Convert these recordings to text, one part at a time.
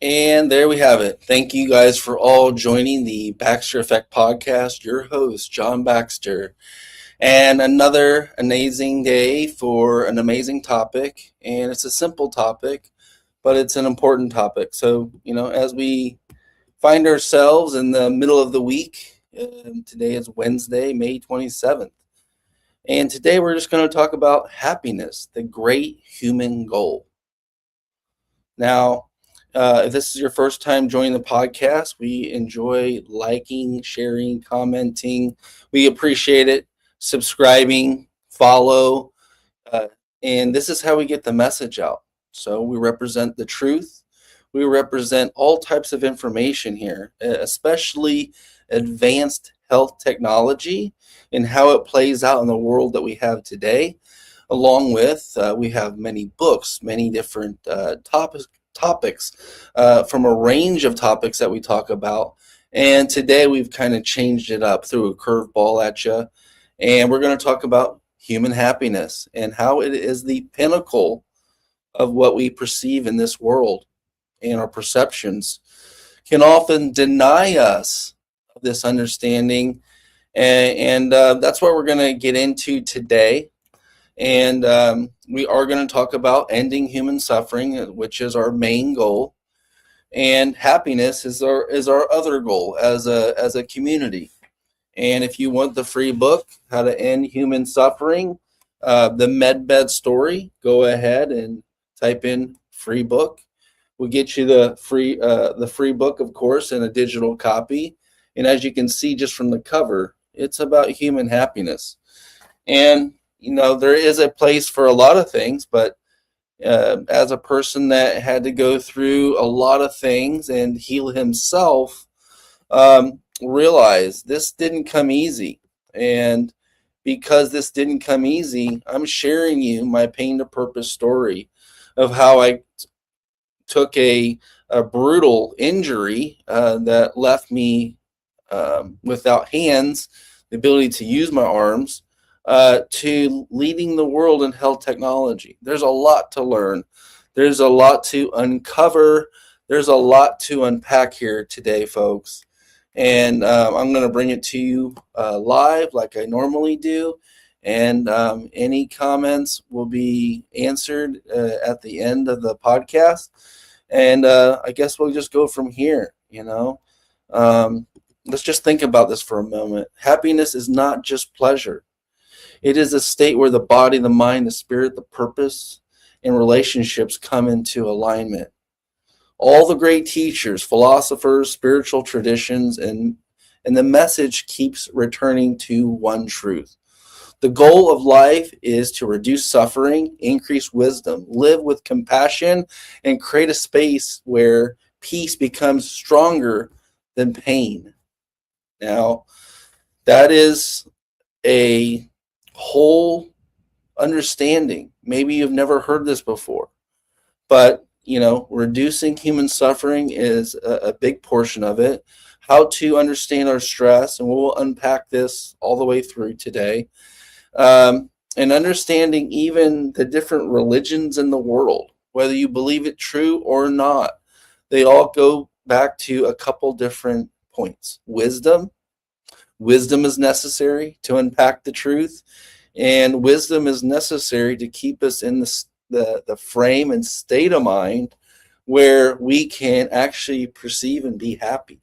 And there we have it. Thank you guys for all joining the Baxter Effect podcast. Your host, John Baxter. And another amazing day for an amazing topic. And it's a simple topic, but it's an important topic. So, as we find ourselves in the middle of the week, today is Wednesday, May 27th. And today we're just going to talk about happiness, the great human goal. Now, if this is your first time joining the podcast, we enjoy liking, sharing, commenting. We appreciate it. Subscribing, follow. Uh, and this is how we get the message out. So we represent the truth. We represent all types of information here, especially advanced health technology and how it plays out in the world that we have today. Along with, we have many books, many different topics from a range of topics that we talk about. And today we've kind of changed it up, threw a curveball at you. And we're going to talk about human happiness and how it is the pinnacle of what we perceive in this world. And our perceptions can often deny us this understanding. And that's what we're going to get into today. And we are going to talk about ending human suffering, which is our main goal, and happiness is our other goal as a community. And if you want the free book, How to End Human Suffering, the MedBed Story, go ahead and type in free book. We'll get you the free book, of course, in a digital copy. And as you can see just from the cover, it's about human happiness. And there is a place for a lot of things, but as a person that had to go through a lot of things and heal himself, realize this didn't come easy. And because this didn't come easy, I'm sharing you my pain to purpose story of how I took a brutal injury that left me without hands, the ability to use my arms, to leading the world in health technology. There's a lot to learn. There's a lot to uncover. There's a lot to unpack here today, folks. And I'm going to bring it to you live like I normally do. And any comments will be answered at the end of the podcast. And I guess we'll just go from here, Let's just think about this for a moment. Happiness is not just pleasure. It is a state where the body, the mind, the spirit, the purpose, and relationships come into alignment. All the great teachers, philosophers, spiritual traditions, and the message keeps returning to one truth. The goal of life is to reduce suffering, increase wisdom, live with compassion, and create a space where peace becomes stronger than pain. Now, that is a whole understanding. Maybe you've never heard this before, but reducing human suffering is a big portion of it. How to understand our stress, and we'll unpack this all the way through today. And understanding even the different religions in the world, whether you believe it true or not, they all go back to a couple different points. Wisdom is necessary to unpack the truth, and wisdom is necessary to keep us in the frame and state of mind where we can actually perceive and be happy.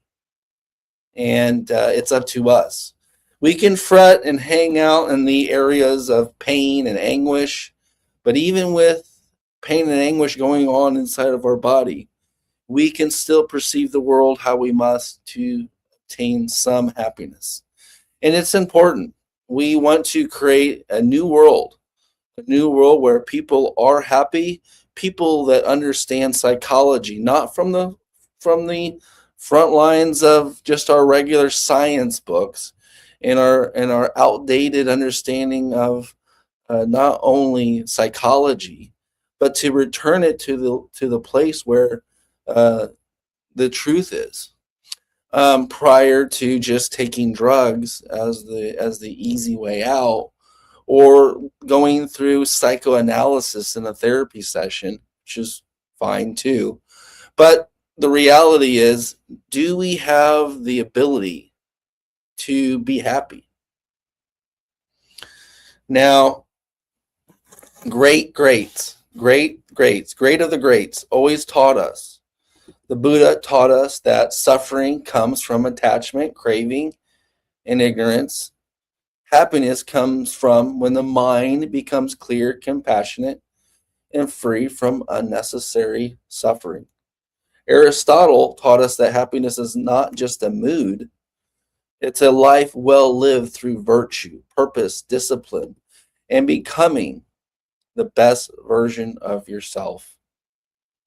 And it's up to us. We can fret and hang out in the areas of pain and anguish, but even with pain and anguish going on inside of our body, we can still perceive the world how we must to obtain some happiness. And it's important. We want to create a new world where people are happy, people that understand psychology, not from the front lines of just our regular science books and our outdated understanding of not only psychology, but to return it to the place where the truth is. Prior to just taking drugs as the easy way out, or going through psychoanalysis in a therapy session, which is fine too. But the reality is, do we have the ability to be happy? Now, great of the greats always taught us. The Buddha taught us that suffering comes from attachment, craving, and ignorance. Happiness comes from when the mind becomes clear, compassionate, and free from unnecessary suffering. Aristotle taught us that happiness is not just a mood, it's a life well lived through virtue, purpose, discipline, and becoming the best version of yourself.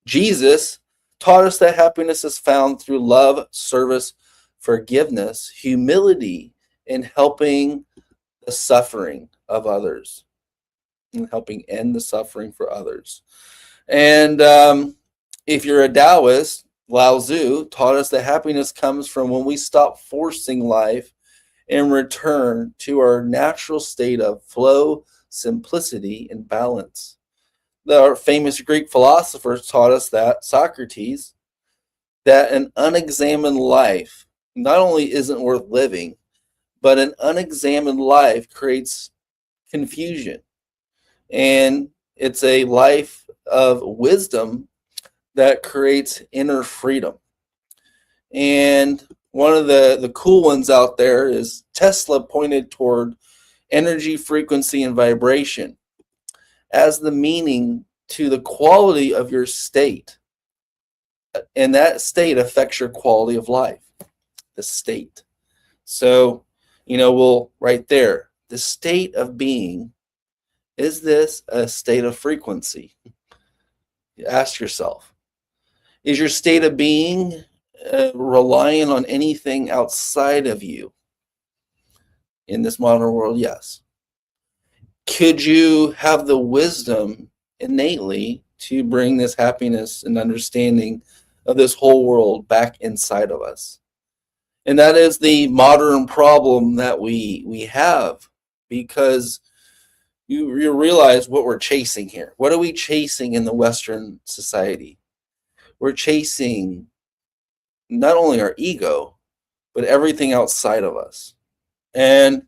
Jesus taught us that happiness is found through love, service, forgiveness, humility, and helping the suffering of others, and helping end the suffering for others. And if you're a Taoist, Lao Tzu taught us that happiness comes from when we stop forcing life and return to our natural state of flow, simplicity, and balance. The famous Greek philosophers taught us that, Socrates, that an unexamined life not only isn't worth living, but an unexamined life creates confusion. And it's a life of wisdom that creates inner freedom. And one of the cool ones out there is Tesla pointed toward energy, frequency, and vibration as the meaning to the quality of your state. And that state affects your quality of life, the state. So, we'll right there, the state of being, is this a state of frequency? You ask yourself, is your state of being relying on anything outside of you? In this modern world, yes. Could you have the wisdom innately to bring this happiness and understanding of this whole world back inside of us? And that is the modern problem that we have, because you realize what we're chasing here. What are we chasing in the Western society? We're chasing not only our ego, but everything outside of us. And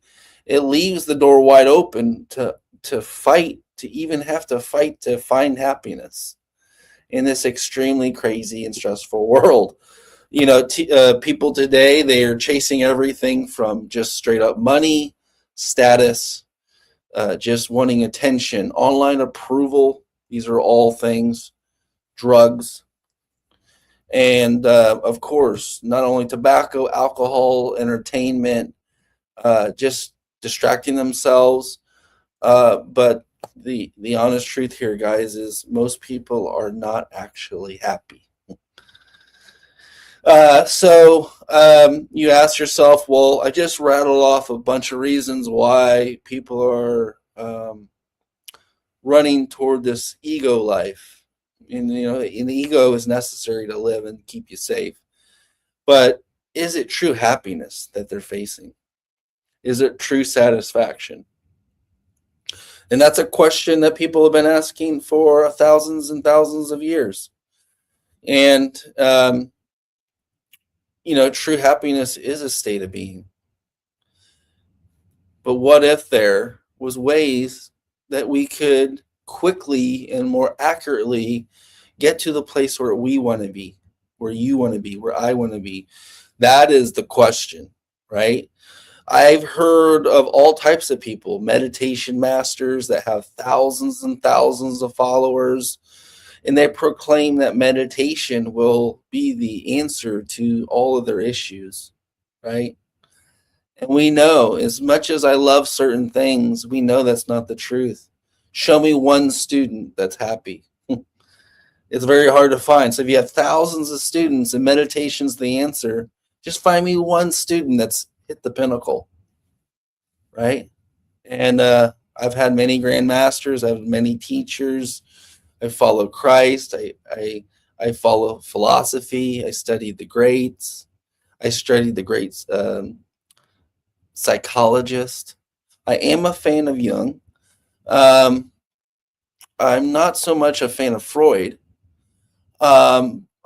it leaves the door wide open to fight, to even have to fight to find happiness in this extremely crazy and stressful world. People today, they are chasing everything from just straight up money, status, just wanting attention, online approval. These are all things, drugs, and of course, not only tobacco, alcohol, entertainment, just distracting themselves. But the honest truth here, guys, is most people are not actually happy. So you ask yourself, well, I just rattled off a bunch of reasons why people are running toward this ego life. And, an ego is necessary to live and keep you safe. But is it true happiness that they're facing? Is it true satisfaction? And that's a question that people have been asking for thousands and thousands of years. And, true happiness is a state of being. But what if there was ways that we could quickly and more accurately get to the place where we want to be, where you want to be, where I want to be? That is the question, right? I've heard of all types of people, meditation masters that have thousands and thousands of followers, and they proclaim that meditation will be the answer to all of their issues, right? And we know, as much as I love certain things, we know that's not the truth. Show me one student that's happy. It's very hard to find. So if you have thousands of students and meditation's the answer, just find me one student that's hit the pinnacle, right? And I've had many grandmasters. I've had many teachers. I follow Christ. I follow philosophy. I studied the greats. I studied the great psychologist. I am a fan of Jung. I'm not so much a fan of Freud.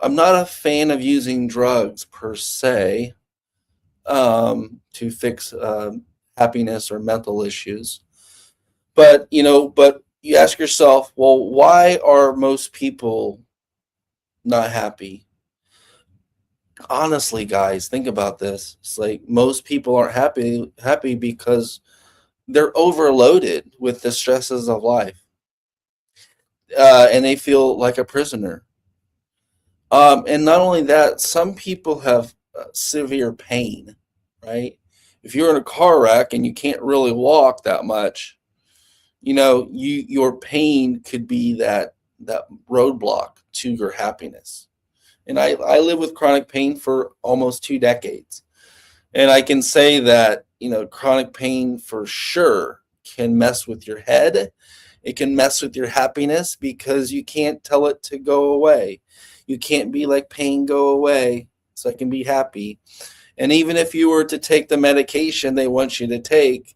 I'm not a fan of using drugs per se to fix happiness or mental issues. But but you ask yourself, well, why are most people not happy? Honestly, guys, think about this. It's like most people aren't happy because they're overloaded with the stresses of life, and they feel like a prisoner. And not only that, some people have severe pain, right? If you're in a car wreck and you can't really walk that much, your pain could be that roadblock to your happiness. And I live with chronic pain for almost 2 decades. And I can say that, chronic pain for sure can mess with your head. It can mess with your happiness because you can't tell it to go away. You can't be like, pain, go away so I can be happy. And even if you were to take the medication they want you to take,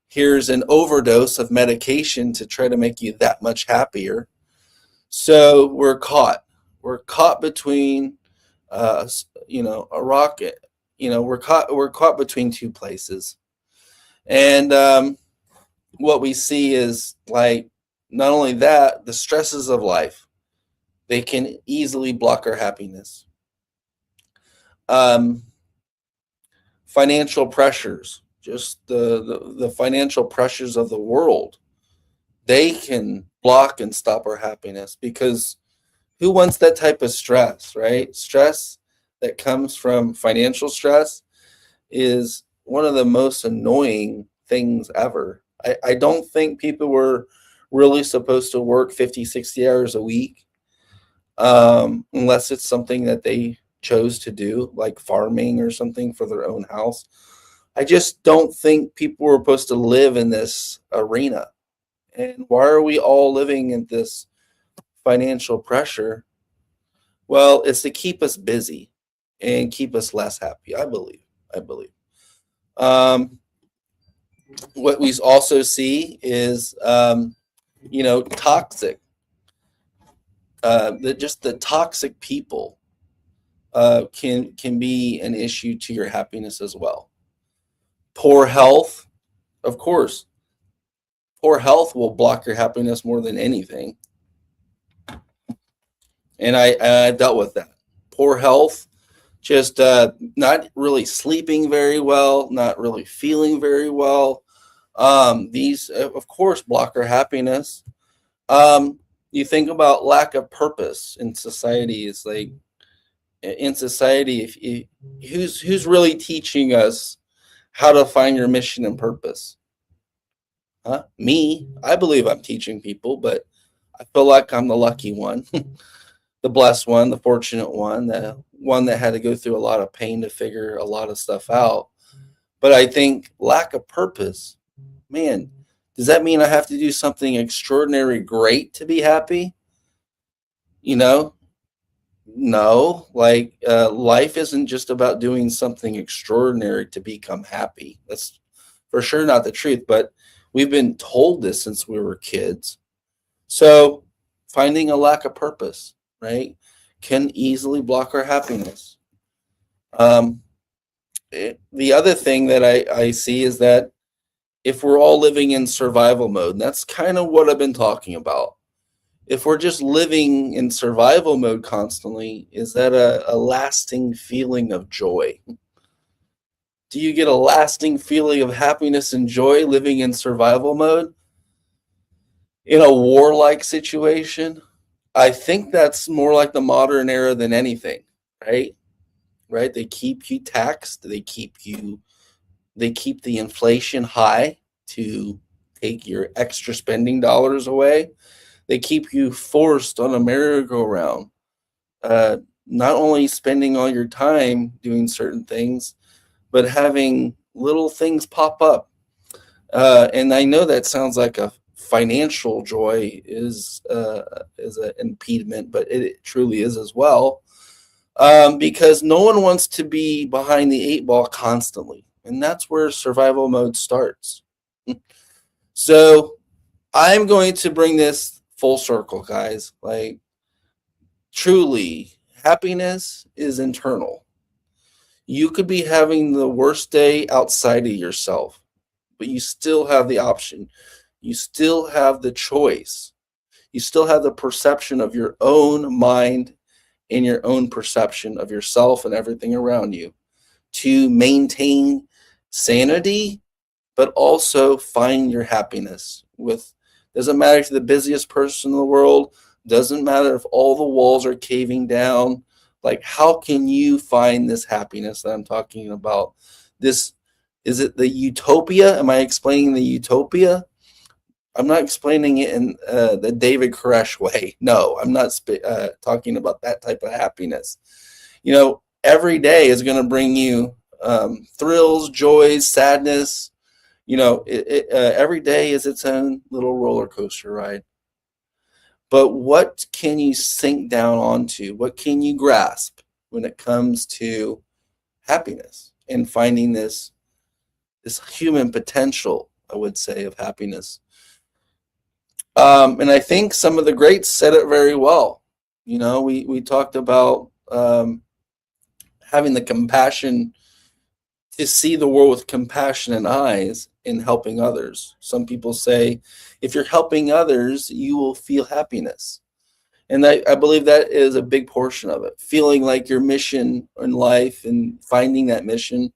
here's an overdose of medication to try to make you that much happier. So we're caught. We're caught between, a rocket. We're caught between two places. And what we see is, like, not only that, the stresses of life, they can easily block our happiness. Um, Financial pressures, just the financial pressures of the world, they can block and stop our happiness, because who wants that type of stress, right? Stress that comes from financial stress is one of the most annoying things ever. I don't think people were really supposed to work 50, 60 hours a week, unless it's something that they chose to do, like farming or something for their own house. I just don't think people were supposed to live in this arena. And why are we all living in this financial pressure? Well, it's to keep us busy and keep us less happy, I believe. I believe. Um, what we also see is, toxic. Just the toxic people can be an issue to your happiness as well. Poor health, of course. Poor health will block your happiness more than anything, and I dealt with that. Poor health, just not really sleeping very well, not really feeling very well. These, of course, block our happiness. Um, you think about lack of purpose in society. It's like, in society, who's really teaching us how to find your mission and purpose? Huh? Me. I believe I'm teaching people, but I feel like I'm the lucky one, the blessed one, the fortunate one, the one that had to go through a lot of pain to figure a lot of stuff out. But I think lack of purpose, man, does that mean I have to do something extraordinary great to be happy? You know, no. Like, life isn't just about doing something extraordinary to become happy. That's for sure not the truth, but we've been told this since we were kids. So finding a lack of purpose, right, can easily block our happiness. Um, the other thing that I see is that if we're all living in survival mode, and that's kind of what I've been talking about. If we're just living in survival mode constantly, is that a lasting feeling of joy? Do you get a lasting feeling of happiness and joy living in survival mode in a warlike situation? I think that's more like the modern era than anything, right? Right? They keep you taxed. They keep the inflation high to take your extra spending dollars away. They keep you forced on a merry-go-round. Not only spending all your time doing certain things, but having little things pop up. And I know that sounds like a financial joy is an impediment, but it truly is as well. Because no one wants to be behind the eight ball constantly, and that's where survival mode starts. So I'm going to bring this full circle, guys. Like, truly, Happiness is internal. You could be having the worst day outside of yourself, but you still have the option. You still have the choice. You still have the perception of your own mind and your own perception of yourself and everything around you to maintain sanity, but also find your happiness with. Doesn't matter if you're the busiest person in the world, doesn't matter if all the walls are caving down. Like, how can you find this happiness that I'm talking about? This, is it the utopia? Am I explaining the utopia? I'm not explaining it in the David Koresh way. No, I'm not talking about that type of happiness. Every day is going to bring you thrills, joys, sadness. Every day is its own little roller coaster ride. But what can you sink down onto? What can you grasp when it comes to happiness and finding this human potential, I would say, of happiness? And I think some of the greats said it very well. We talked about having the compassion to see the world with compassionate eyes in helping others. Some people say, if you're helping others, you will feel happiness. And I believe that is a big portion of it. Feeling like your mission in life and finding that mission,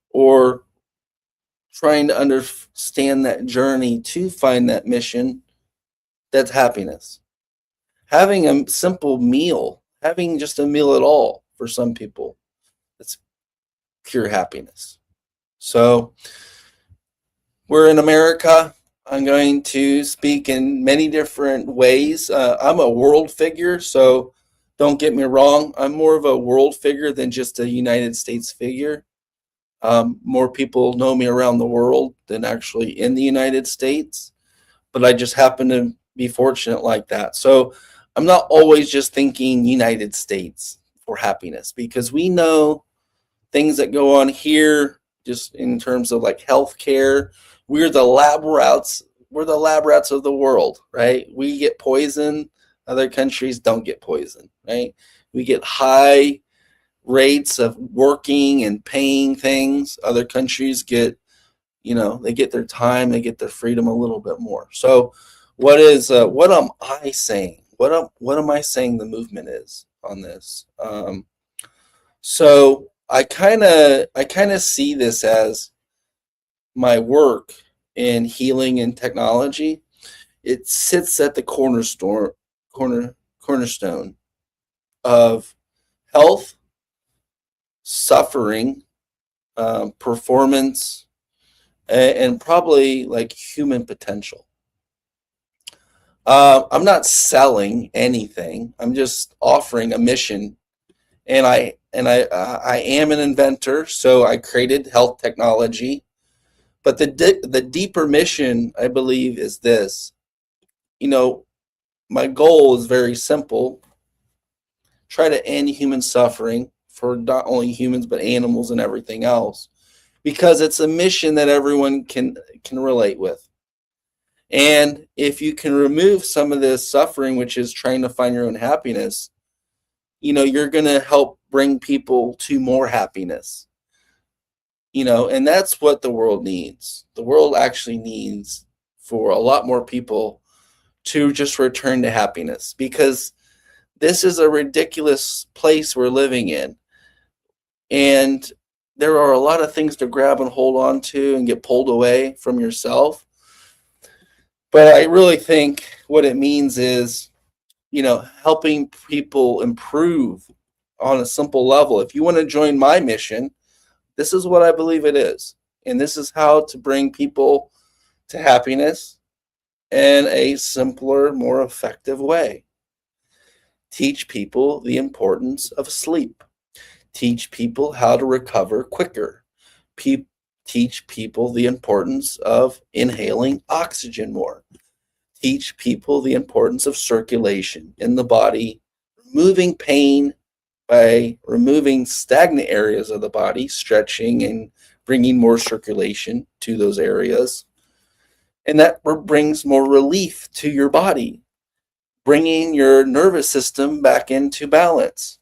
or trying to understand that journey to find that mission, that's happiness. Having a simple meal, having just a meal at all for some people, that's pure happiness. So we're in America. I'm going to speak in many different ways. I'm a world figure, so don't get me wrong. I'm more of a world figure than just a United States figure. More people know me around the world than actually in the United States, but I just happen to be fortunate like that. So I'm not always just thinking United States for happiness, because we know things that go on here just in terms of like healthcare. We're the lab rats. We're the lab rats of the world, right? We get poison. Other countries don't get poison, right? We get high rates of working and paying things. Other countries get, they get their time, they get their freedom a little bit more. So what am I saying? What am I saying the movement is on this? So I kind of see this as my work in healing and technology. It sits at the cornerstone of health, suffering, performance, and probably like human potential. I'm not selling anything. I'm just offering a mission, and I am an inventor, so I created health technology. But the deeper mission, I believe, is this. My goal is very simple: try to end human suffering for not only humans but animals and everything else, because it's a mission that everyone can relate with. And if you can remove some of this suffering, which is trying to find your own happiness, you're going to help bring people to more happiness. And that's what the world needs. The world actually needs for a lot more people to just return to happiness, because this is a ridiculous place we're living in. And there are a lot of things to grab and hold on to and get pulled away from yourself. But I really think what it means is, helping people improve on a simple level. If you want to join my mission, this is what I believe it is. And this is how to bring people to happiness in a simpler, more effective way. Teach people the importance of sleep. Teach people how to recover quicker. Teach people the importance of inhaling oxygen more. Teach people the importance of circulation in the body, removing pain by removing stagnant areas of the body, stretching and bringing more circulation to those areas. And that brings more relief to your body, bringing your nervous system back into balance.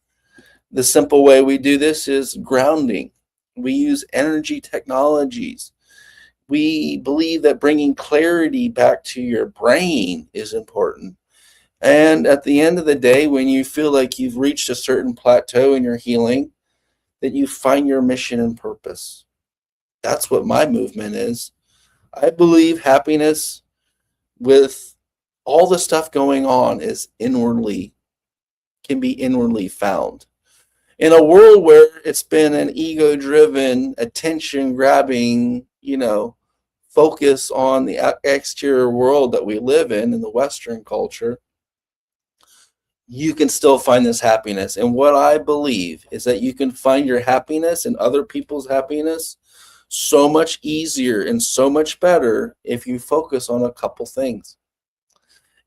The simple way we do this is grounding. We use energy technologies. We believe that bringing clarity back to your brain is important. And at the end of the day, when you feel like you've reached a certain plateau in your healing, that you find your mission and purpose. That's what my movement is. I believe happiness with all the stuff going on is can be inwardly found. In a world where it's been an ego driven, attention grabbing, focus on the exterior world that we live in the Western culture, you can still find this happiness. And what I believe is that you can find your happiness and other people's happiness so much easier and so much better if you focus on a couple things.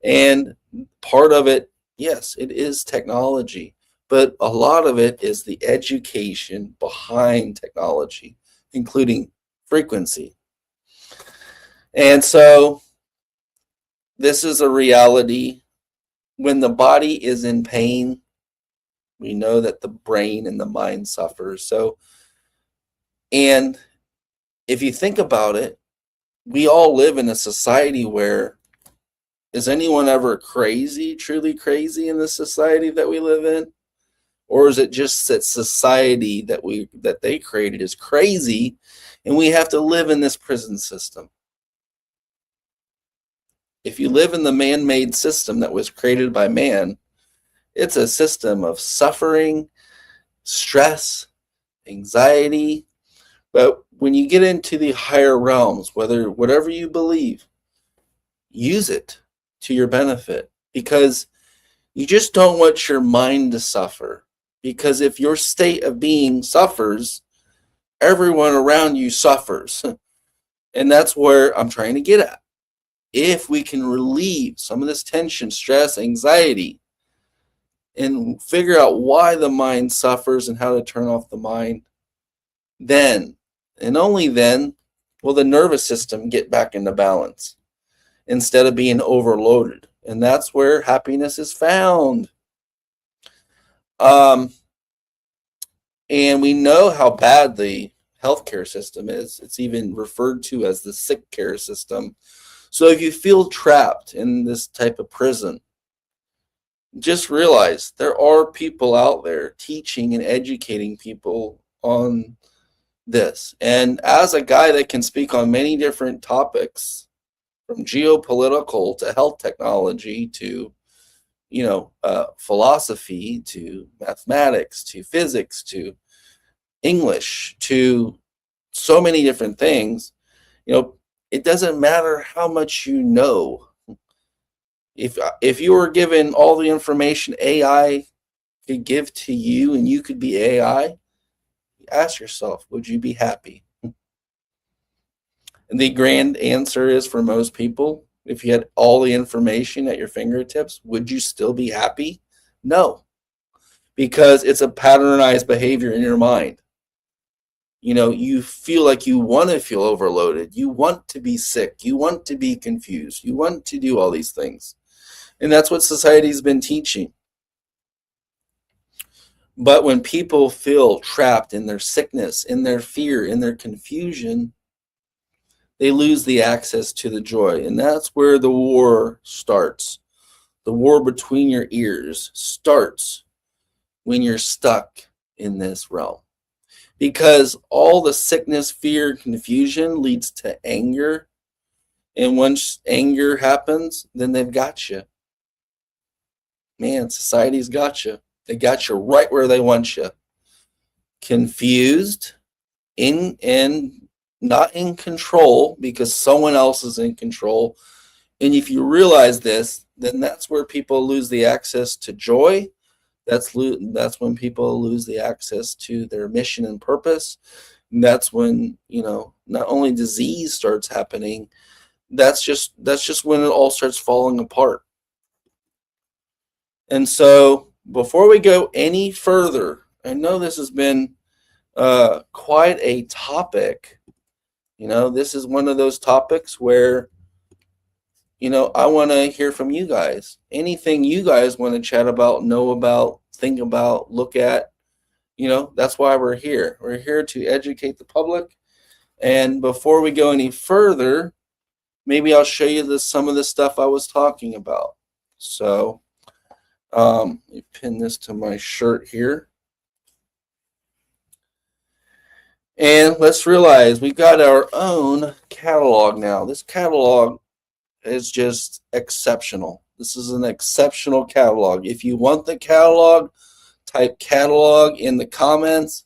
And part of it, yes, it is technology, but a lot of it is the education behind technology, including frequency. And so this is a reality. When the body is in pain, we know that the brain and the mind suffers. So, and if you think about it, we all live in a society where, is anyone ever crazy, truly crazy in the society that we live in? Or is it just that society that they created is crazy and we have to live in this prison system? If you live in the man-made system that was created by man, it's a system of suffering, stress, anxiety. But when you get into the higher realms, whatever you believe, use it to your benefit, because you just don't want your mind to suffer. Because if your state of being suffers, everyone around you suffers. And that's where I'm trying to get at. If we can relieve some of this tension, stress, anxiety, and figure out why the mind suffers and how to turn off the mind, then, and only then, will the nervous system get back into balance instead of being overloaded. And that's where happiness is found. And we know how bad the healthcare system is. It's even referred to as the sick care system. So if you feel trapped in this type of prison, just realize there are people out there teaching and educating people on this. And as a guy that can speak on many different topics, from geopolitical to health technology to, philosophy to mathematics to physics to English to so many different things, it doesn't matter how much you know. If you were given all the information AI could give to you and you could be AI, ask yourself, would you be happy? And the grand answer is, for most people, if you had all the information at your fingertips, would you still be happy? No, because it's a patternized behavior in your mind. You feel like you want to feel overloaded. You want to be sick. You want to be confused. You want to do all these things. And that's what society's been teaching. But when people feel trapped in their sickness, in their fear, in their confusion, they lose the access to the joy. And that's where the war starts. The war between your ears starts when you're stuck in this realm. Because all the sickness, fear, confusion leads to anger. And once anger happens, then they've got you. Man, society's got you. They got you right where they want you. Confused, and not in control, because someone else is in control. And if you realize this, then that's where people lose the access to joy. That's when people lose the access to their mission and purpose. And that's when, not only disease starts happening, that's just when it all starts falling apart. And so before we go any further, I know this has been quite a topic. This is one of those topics where, I want to hear from you guys. Anything you guys want to chat about, know about, think about, look at, That's why we're here. We're here to educate the public. And before we go any further, maybe I'll show you some of the stuff I was talking about. So let me pin this to my shirt here. And let's realize we've got our own catalog now. This catalog is just exceptional. This is an exceptional catalog. If you want the catalog, type catalog in the comments.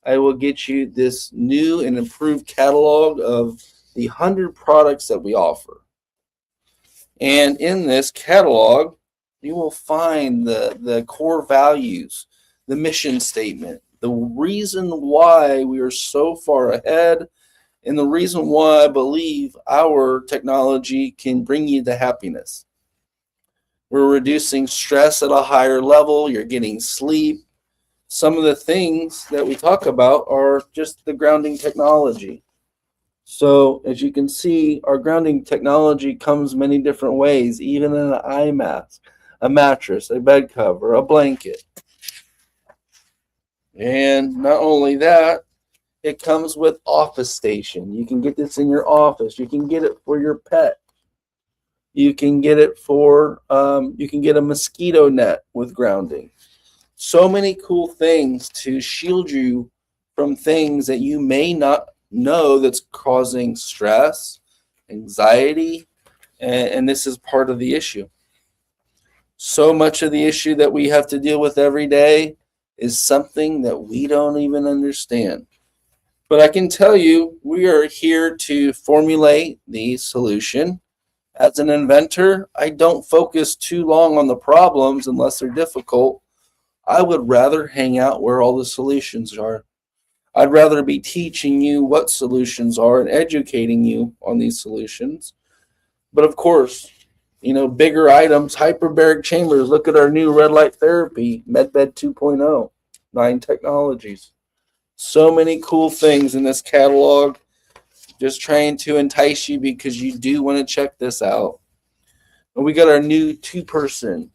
I will get you this new and improved catalog of the 100 products that we offer. And in this catalog, you will find the core values, the mission statement, the reason why we are so far ahead, and the reason why I believe our technology can bring you to happiness. We're reducing stress at a higher level. You're getting sleep. Some of the things that we talk about are just the grounding technology. So as you can see, our grounding technology comes many different ways, even in an eye mask, a mattress, a bed cover, a blanket. And not only that, it comes with office station. You can get this in your office. You can get it for your pet. You can get it for, you can get a mosquito net with grounding. So many cool things to shield you from things that you may not know that's causing stress, anxiety, and this is part of the issue. So much of the issue that we have to deal with every day is something that we don't even understand. But I can tell you, we are here to formulate the solution. As an inventor, I don't focus too long on the problems unless they're difficult. I would rather hang out where all the solutions are. I'd rather be teaching you what solutions are and educating you on these solutions. But of course, bigger items, hyperbaric chambers. Look at our new red light therapy, MedBed 2.0, 9 technologies. So many cool things in this catalog. Just trying to entice you because you do want to check this out. And we got our new 2-person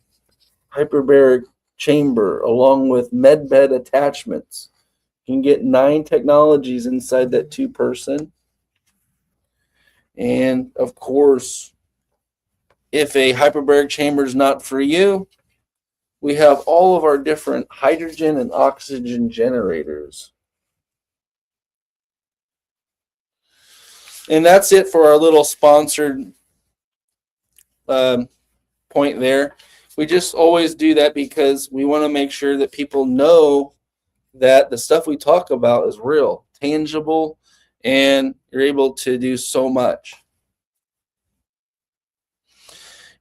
hyperbaric chamber along with MedBed attachments. You can get 9 technologies inside that 2-person. And of course, if a hyperbaric chamber is not for you, we have all of our different hydrogen and oxygen generators. And that's it for our little sponsored point there. We just always do that because we want to make sure that people know that the stuff we talk about is real, tangible, and you're able to do so much.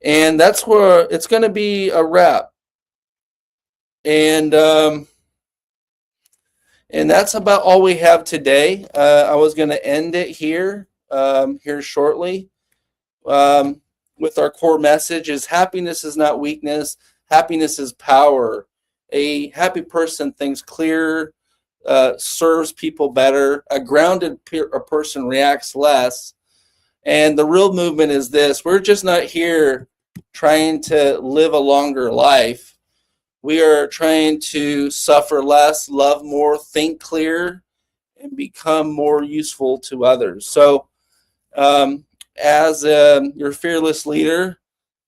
And that's where it's going to be a wrap. And that's about all we have today. I was going to end it here shortly with our core message is happiness is not weakness. Happiness is power. A happy person thinks clearer, serves people better. A grounded person reacts less. And the real movement is this. We're just not here trying to live a longer life. We are trying to suffer less, love more, think clearer, and become more useful to others. So as your fearless leader,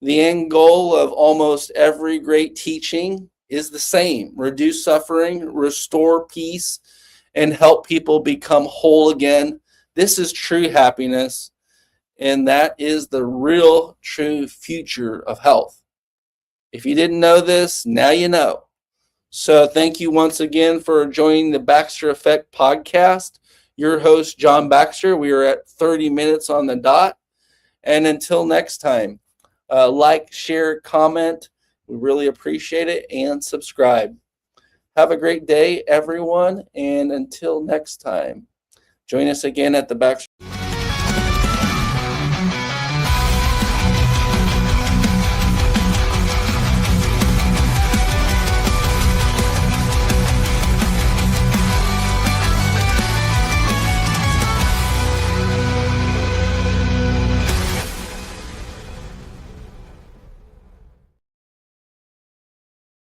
the end goal of almost every great teaching is the same: reduce suffering, restore peace, and help people become whole again. This is true happiness, and that is the real, true future of health. If you didn't know this, now you know. So thank you once again for joining the Baxter Effect podcast. Your host, John Baxter. We are at 30 minutes on the dot. And until next time, like, share, comment. We really appreciate it, and subscribe. Have a great day, everyone. And until next time, join us again at the Baxter.